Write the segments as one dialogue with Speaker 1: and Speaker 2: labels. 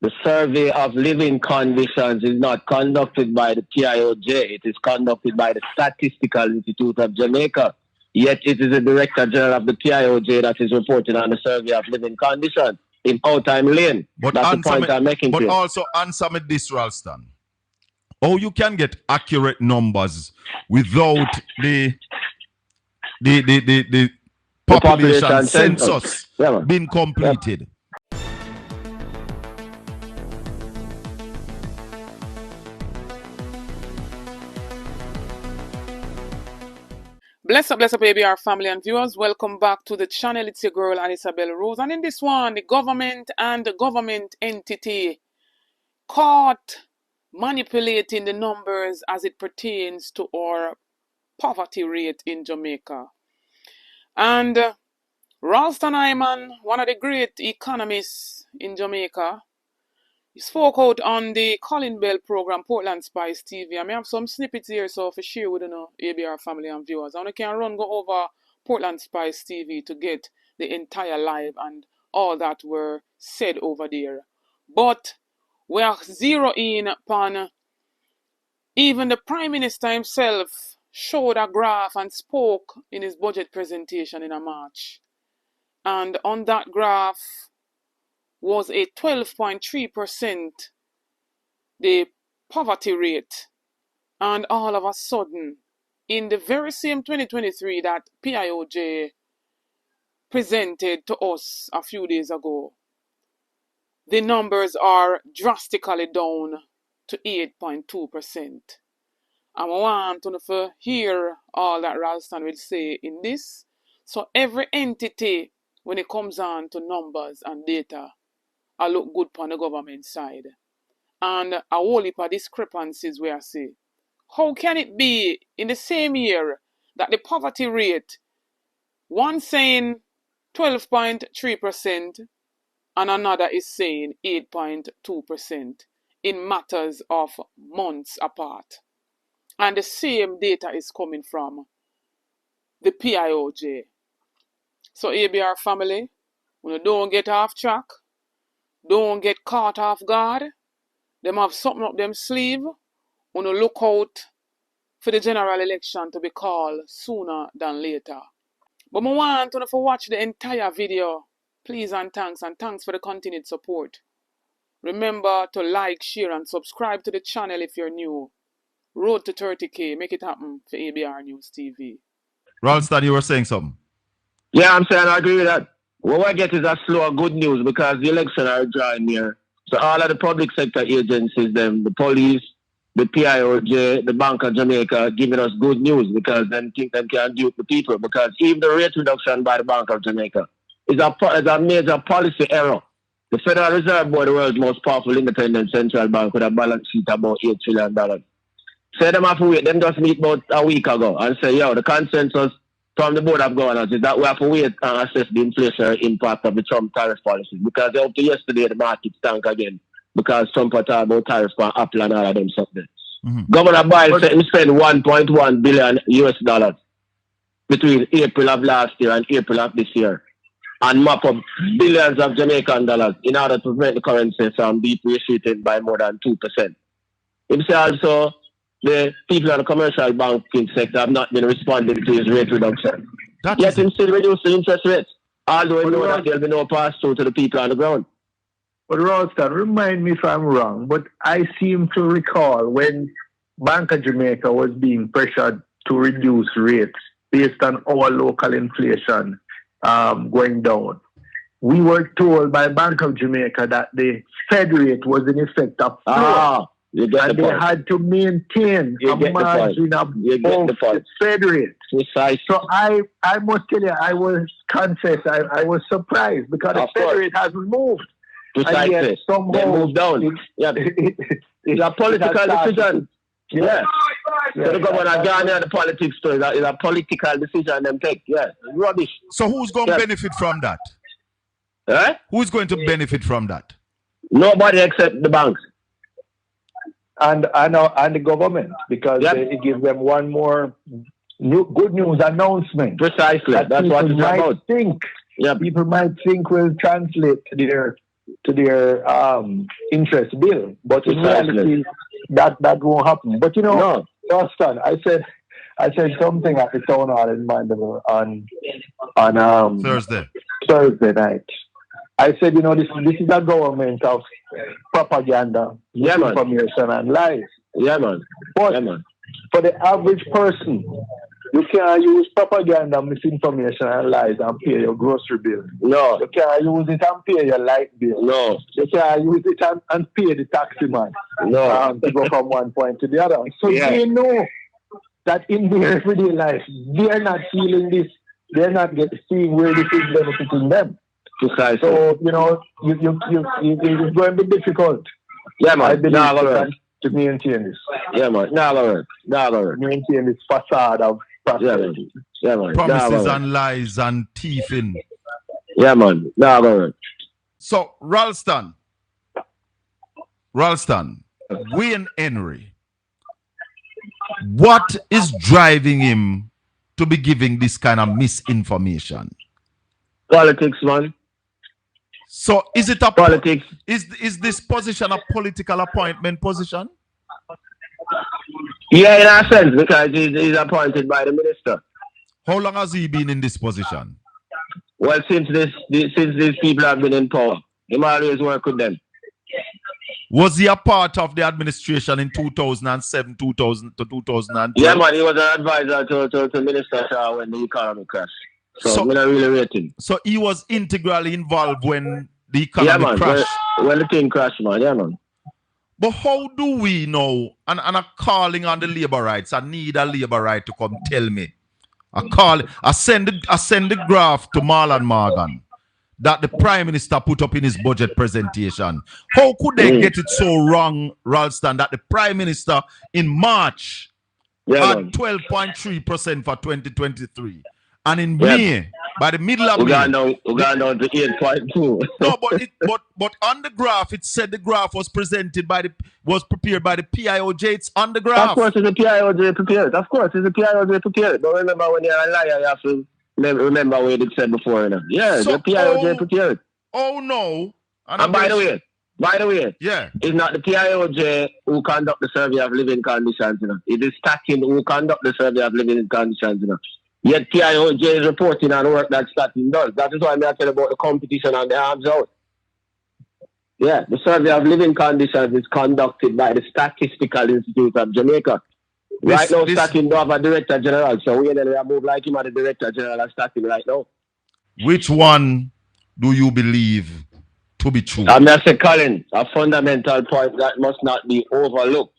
Speaker 1: The survey of living conditions is not conducted by the PIOJ. It is conducted by the Statistical Institute of Jamaica. Yet it is the Director General of the PIOJ that is reporting on the survey of living conditions in Old-Time Lane.
Speaker 2: But
Speaker 1: that's the point I'm making.
Speaker 2: But also answer me this, Ralston. How you can get accurate numbers without the population census being completed?
Speaker 3: Bless up, ABR family and viewers. Welcome back to the channel. It's your girl, Isabel Rose. And in this one, the government and the government entity caught manipulating the numbers as it pertains to our poverty rate in Jamaica. And Ralston Hyman, one of the great economists in Jamaica, he spoke out on the Colin Bell program, Portland Spice TV. I may have some snippets here, so for sure with ABR family and viewers. And I can go over Portland Spice TV to get the entire live and all that were said over there. But we are zeroing upon even the Prime Minister himself showed a graph and spoke in his budget presentation in March. And on that graph was a 12.3% the poverty rate. And all of a sudden, in the very same 2023 that PIOJ presented to us a few days ago, the numbers are drastically down to 8.2%. And I want to hear all that Ralston will say in this. So every entity, when it comes on to numbers and data, I look good on the government side. And a whole heap of discrepancies where I say, how can it be in the same year that the poverty rate, one saying 12.3% and another is saying 8.2% in matters of months apart? And the same data is coming from the PIOJ. So ABR family, when you don't get off track, don't get caught off guard, them have something up them sleeve, when you look out for the general election to be called sooner than later. But I want you to watch the entire video. Please and thanks for the continued support. Remember to like, share and subscribe to the channel if you're new. Road to 30K, make it happen for ABR News TV.
Speaker 2: Ralston, you were saying something?
Speaker 1: Yeah, I'm saying I agree with that. What I get is a slow of good news because the election are drawing near. So all of the public sector agencies, the police, the PIOJ, the Bank of Jamaica, giving us good news because they think they can dupe the people. Because even the rate reduction by the Bank of Jamaica is a major policy error. The Federal Reserve Board, the world's most powerful independent central bank, with a balance sheet about $8 trillion. Say them have to wait. Them just meet about a week ago and say, yo, the consensus from the Board of Governors is that we have to wait and assess the inflationary impact of the Trump tariff policy. Because up to yesterday, the market stank again. Because Trump talked about tariffs on Apple and all of them something. Governor Biden said he spent $1.1 billion US between April of last year and April of this year. And mop up billions of Jamaican dollars in order to prevent the currency from depreciating by more than 2%. He said also the people in the commercial banking sector have not been responding to his rate reduction. Yet him still reduce the interest rates, although we know that there will be no pass-through to the people on the ground.
Speaker 4: But Ralston, remind me if I'm wrong, but I seem to recall when Bank of Jamaica was being pressured to reduce rates based on our local inflation going down. We were told by Bank of Jamaica that the Fed rate was in effect a floor. And they had to maintain a margin above the Fed rate.
Speaker 1: Precisely.
Speaker 4: So I must tell you, I was surprised because the Fed rate has moved.
Speaker 1: Precisely. They moved down. It's a political decision. Yeah. So the government Ghana, the politics too. It's a political decision them take. Yeah. Rubbish.
Speaker 2: So who's going to benefit from that? Who's going to benefit from that?
Speaker 1: Nobody except the banks.
Speaker 4: And the government, because it gives them one more good news announcement.
Speaker 1: Precisely. That's what it's about.
Speaker 4: People might think will translate to their interest bill. But in reality, that won't happen. But you know, Boston, I said something at the town hall in Mandeville on Thursday night. I said, you know, this is a government of propaganda, misinformation, and lies.
Speaker 1: Yeah, man.
Speaker 4: But for the average person, you can't use propaganda, misinformation, and lies and pay your grocery bill.
Speaker 1: No.
Speaker 4: You can't use it and pay your light bill.
Speaker 1: No.
Speaker 4: You can't use it and pay the taxi man.
Speaker 1: No.
Speaker 4: To go from one point to the other. So they know that in their everyday life, they're not feeling this. They're not seeing where this is benefiting them.
Speaker 1: Precisely.
Speaker 4: So, you know, it's going to be difficult.
Speaker 1: Yeah, man.
Speaker 4: I believe to maintain this.
Speaker 1: Yeah, man.
Speaker 4: Maintain this facade of prosperity.
Speaker 1: Yeah, man.
Speaker 2: Promises and lies and thieving.
Speaker 1: Yeah, man.
Speaker 2: So, Ralston, Wayne Henry, what is driving him to be giving this kind of misinformation?
Speaker 1: Politics, man.
Speaker 2: So is it a
Speaker 1: politics?
Speaker 2: Is this position a political appointment position?
Speaker 1: Yeah, in a sense, because he's appointed by the minister.
Speaker 2: How long has he been in this position?
Speaker 1: Well, since these people have been in power, he always work with them.
Speaker 2: Was he a part of the administration in 2007, 2000 to 2012?
Speaker 1: Yeah, man, he was an advisor to Minister Shah when the economy crashed. So we not really rate him.
Speaker 2: So he was integrally involved when the economy crashed?
Speaker 1: When the thing crashed, man. Yeah, man.
Speaker 2: But how do we know? And I'm calling on the Labarats. I need a Labarite to come tell me. I send the graph to Marlon Morgan that the Prime Minister put up in his budget presentation. How could they get it so wrong, Ralston, that the Prime Minister in March had 12.3% for 2023? And in May, by the middle of May,
Speaker 1: we got down to 8.2.
Speaker 2: No, but on the graph, it said the graph was prepared by the PIOJ. It's on the graph.
Speaker 1: Of course, it's the PIOJ prepared. But remember, when you're a liar, you have to remember what it said before. You know? Yeah, so, the PIOJ prepared.
Speaker 2: Oh no!
Speaker 1: And by the way, it's not the PIOJ who conduct the survey of living conditions. You know, it is Statin who conduct the survey of living conditions. You know. Yet PIOJ is reporting on work that Statin does. That is why I'm talking about the competition and the arms out. Yeah, the survey of living conditions is conducted by the Statistical Institute of Jamaica. Right now, Statin don't have a director general, so we move like him as the director general of Statin right now.
Speaker 2: Which one do you believe to be true?
Speaker 1: I'm not saying, Colin, a fundamental point that must not be overlooked.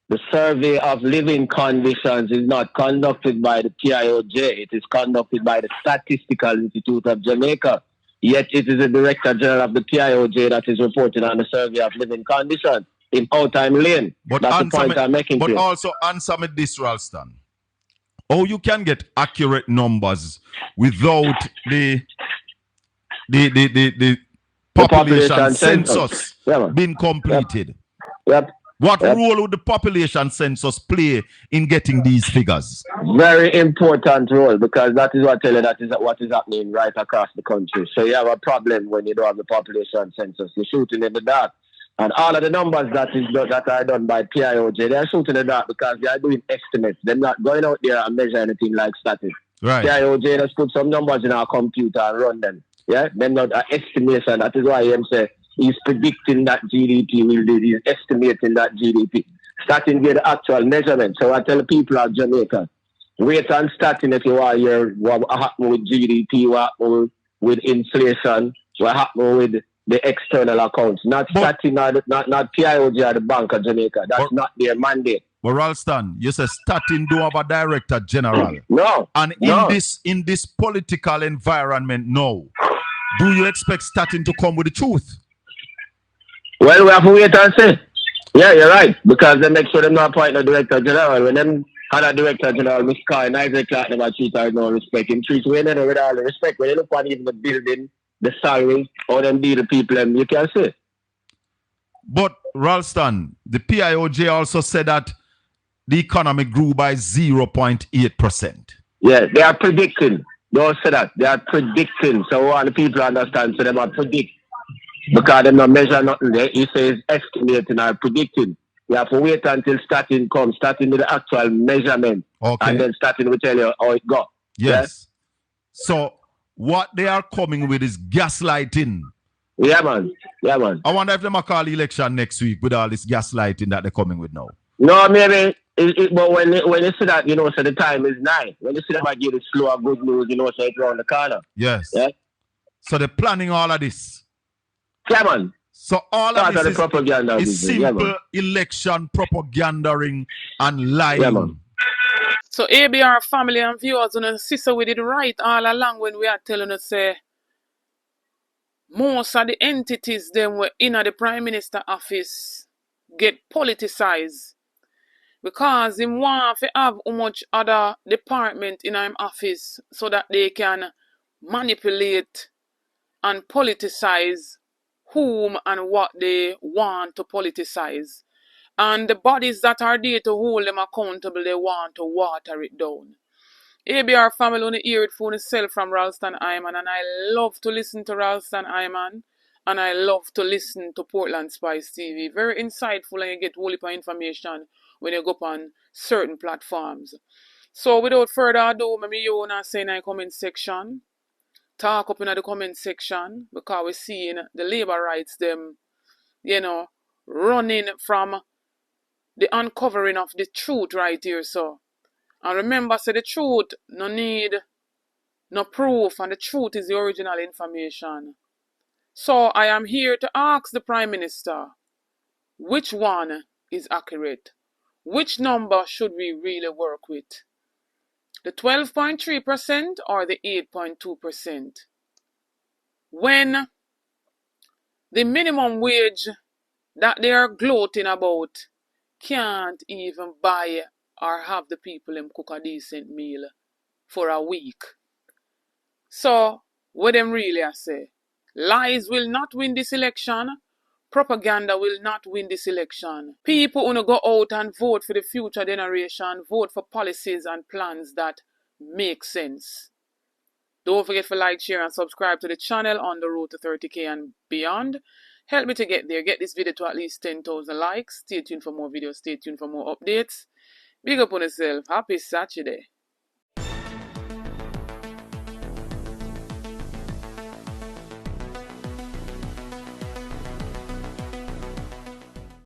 Speaker 1: The survey of living conditions is not conducted by the PIOJ. It is conducted by the Statistical Institute of Jamaica. Yet it is the Director General of the PIOJ that is reporting on the survey of living conditions in Old-Time Lane.
Speaker 2: But
Speaker 1: that's the point I'm making.
Speaker 2: But also answer me this, Ralston. Oh, you can get accurate numbers without the population census being completed.
Speaker 1: Yep.
Speaker 2: What role would the population census play in getting these figures?
Speaker 1: Very important role, because that is what I tell you, that is what is happening right across the country. So you have a problem when you don't have the population census. You're shooting in the dark. And all of the numbers that are done by PIOJ, they're shooting in the dark because they are doing estimates. They're not going out there and measure anything like statistics.
Speaker 2: Right.
Speaker 1: PIOJ just put some numbers in our computer and run them. Yeah, they're not an estimation. That is why I'm saying he's predicting that GDP will do. He's estimating that GDP. Starting with the actual measurement. So I tell the people of Jamaica, wait on starting if you are here, what happened with GDP, what happened with inflation, what happened with the external accounts. Not starting, not PIOJ or the Bank of Jamaica. That's not their mandate.
Speaker 2: But Ralston, you say Statin do have a director general.
Speaker 1: No.
Speaker 2: And in this political environment now, do you expect Statin to come with the truth?
Speaker 1: Well, we have to wait and see. Yeah, you're right. Because they make sure they're not appointing a director general. When them had a director general, Miss Carr and Isaac Clark never treat her with no respect. In treat with all the respect. When you look on even the building, the salary, or them deal the people, you can see.
Speaker 2: But Ralston, the PIOJ also said that the economy grew by 0.8%.
Speaker 1: Yeah, they are predicting. Don't say that. They are predicting. So all the people understand. So they are predict. Because they don't measure nothing there. He says estimating or predicting. You have to wait until starting comes, starting with the actual measurement.
Speaker 2: Okay.
Speaker 1: And then starting will tell you how it got.
Speaker 2: Yes. So what they are coming with is gaslighting.
Speaker 1: Yeah, man. Yeah, man.
Speaker 2: I wonder if they might call election next week with all this gaslighting that they're coming with now.
Speaker 1: No, maybe. But when you see that, so the time is 9. When you see them, I give it slow and good news, so it's around the corner.
Speaker 2: Yes.
Speaker 1: Yeah?
Speaker 2: So they're planning all of this.
Speaker 1: Yeah, man.
Speaker 2: So all of this
Speaker 1: propaganda
Speaker 2: is simple election propagandering and lying.
Speaker 1: Yeah, man.
Speaker 3: So ABR family and viewers, and sister, we did right all along when we are telling us most of the entities them were in the Prime Minister office get politicized because him want to have how much other department in him office so that they can manipulate and politicize whom and what they want to politicize. And the bodies that are there to hold them accountable, they want to water it down. ABR family on the hear it for itself from Ralston Hyman, and I love to listen to Ralston Hyman, and I love to listen to Portland Spice TV. Very insightful, and you get whole heap of information when you go up on certain platforms. So without further ado, maybe you want to say in the comment section, talk up in the comment section, because we're seeing the Labarats them, running from the uncovering of the truth right here, so. And remember, say the truth no need no proof, and the truth is the original information. So I am here to ask the Prime Minister, which one is accurate? Which number should we really work with? The 12.3% or the 8.2%? When the minimum wage that they are gloating about can't even buy or have the people them cook a decent meal for a week. So, what them really I say? Lies will not win this election. Propaganda will not win this election. People wanna go out and vote for the future generation, vote for policies and plans that make sense. Don't forget to like, share, and subscribe to the channel on the road to 30K and beyond. Help me to get there. Get this video to at least 10,000 likes. Stay tuned for more videos. Stay tuned for more updates. Big up on yourself. Happy Saturday.